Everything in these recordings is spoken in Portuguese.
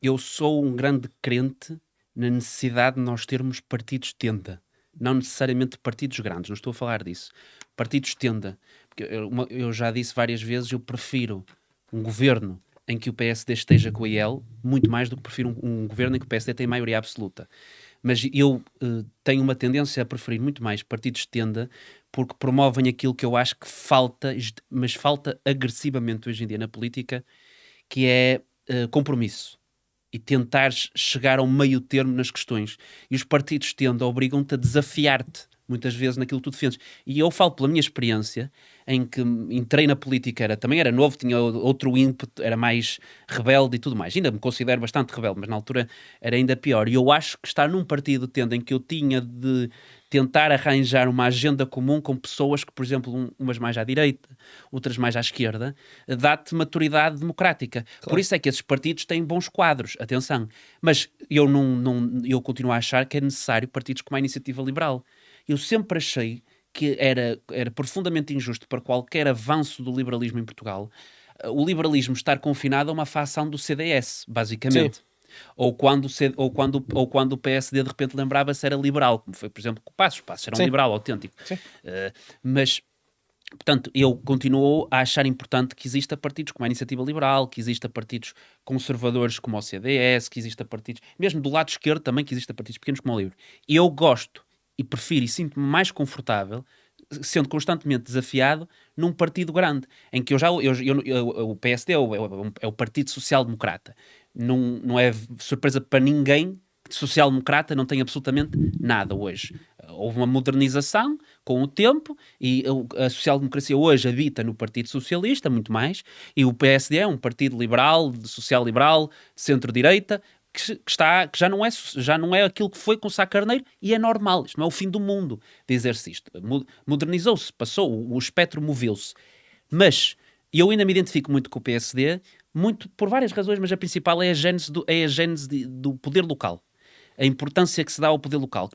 Eu sou um grande crente na necessidade de nós termos partidos tenda. Não necessariamente partidos grandes, não estou a falar disso. Partidos tenda. Porque eu já disse várias vezes, eu prefiro um governo em que o PSD esteja com a IEL, muito mais do que prefiro um governo em que o PSD tem maioria absoluta. Mas eu tenho uma tendência a preferir muito mais partidos de tenda, porque promovem aquilo que eu acho que falta, mas falta agressivamente hoje em dia na política, que é compromisso e tentar chegar a um meio termo nas questões. E os partidos tendem, obrigam-te a desafiar-te muitas vezes naquilo que tu defendes. E eu falo pela minha experiência, em que entrei na política, também era novo, tinha outro ímpeto, era mais rebelde e tudo mais. Ainda me considero bastante rebelde, mas na altura era ainda pior. E eu acho que estar num partido tendo em que eu tinha de tentar arranjar uma agenda comum com pessoas que, por exemplo, umas mais à direita, outras mais à esquerda, dá-te maturidade democrática. Por Claro. isso é que esses partidos têm bons quadros, atenção. Mas eu continuo a achar que é necessário partidos com uma iniciativa liberal. Eu sempre achei que era profundamente injusto para qualquer avanço do liberalismo em Portugal o liberalismo estar confinado a uma facção do CDS, Sim, basicamente. Ou quando o PSD de repente lembrava-se era liberal, como foi, por exemplo, com o Passos. O Passos era um sim, liberal autêntico. sim. Mas portanto, eu continuo a achar importante que exista partidos como a Iniciativa Liberal, que exista partidos conservadores como o CDS, que exista partidos, mesmo do lado esquerdo também, que exista partidos pequenos como o Livre. Eu gosto e prefiro e sinto-me mais confortável sendo constantemente desafiado num partido grande, em que o PSD é o Partido Social Democrata. Não é surpresa para ninguém que social-democrata não tem absolutamente nada hoje. Houve uma modernização com o tempo e a social-democracia hoje habita no Partido Socialista, muito mais, e o PSD é um partido liberal, social-liberal, de centro-direita, que já não é aquilo que foi com o Sá Carneiro e é normal, isto não é o fim do mundo dizer-se isto. Modernizou-se, passou, o espectro moveu-se. Mas eu ainda me identifico muito com o PSD, muito por várias razões, mas a principal é a gênese do poder local. A importância que se dá ao poder local.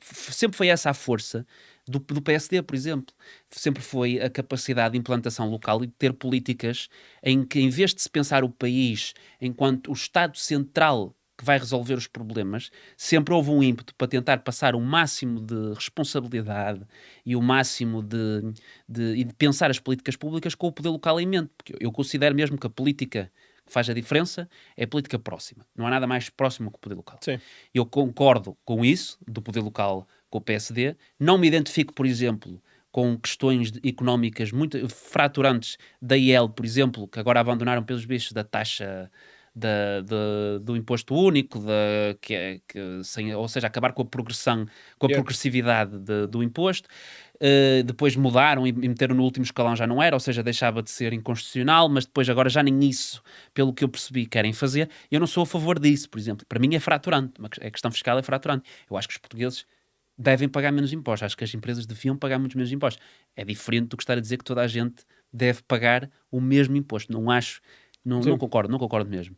Sempre foi essa a força do PSD, por exemplo. Sempre foi a capacidade de implantação local e de ter políticas em que, em vez de se pensar o país enquanto o Estado central que vai resolver os problemas, sempre houve um ímpeto para tentar passar o máximo de responsabilidade e o máximo de pensar as políticas públicas com o poder local em mente. Porque eu considero mesmo que a política que faz a diferença é a política próxima. Não há nada mais próximo que o poder local. Sim. Eu concordo com isso, do poder local com o PSD. Não me identifico, por exemplo, com questões económicas muito fraturantes da IEL, por exemplo, que agora abandonaram pelos bichos da taxa do imposto único, ou seja, acabar com a progressão, com a Yeah. progressividade do imposto. Depois mudaram e meteram no último escalão, já não era, ou seja, deixava de ser inconstitucional, mas depois agora já nem isso, pelo que eu percebi, querem fazer. Eu não sou a favor disso, por exemplo. Para mim é fraturante, a questão fiscal é fraturante. Eu acho que os portugueses devem pagar menos impostos, acho que as empresas deviam pagar muito menos impostos. É diferente do que estar a dizer que toda a gente deve pagar o mesmo imposto. Não acho, não Sim. concordo, não concordo mesmo.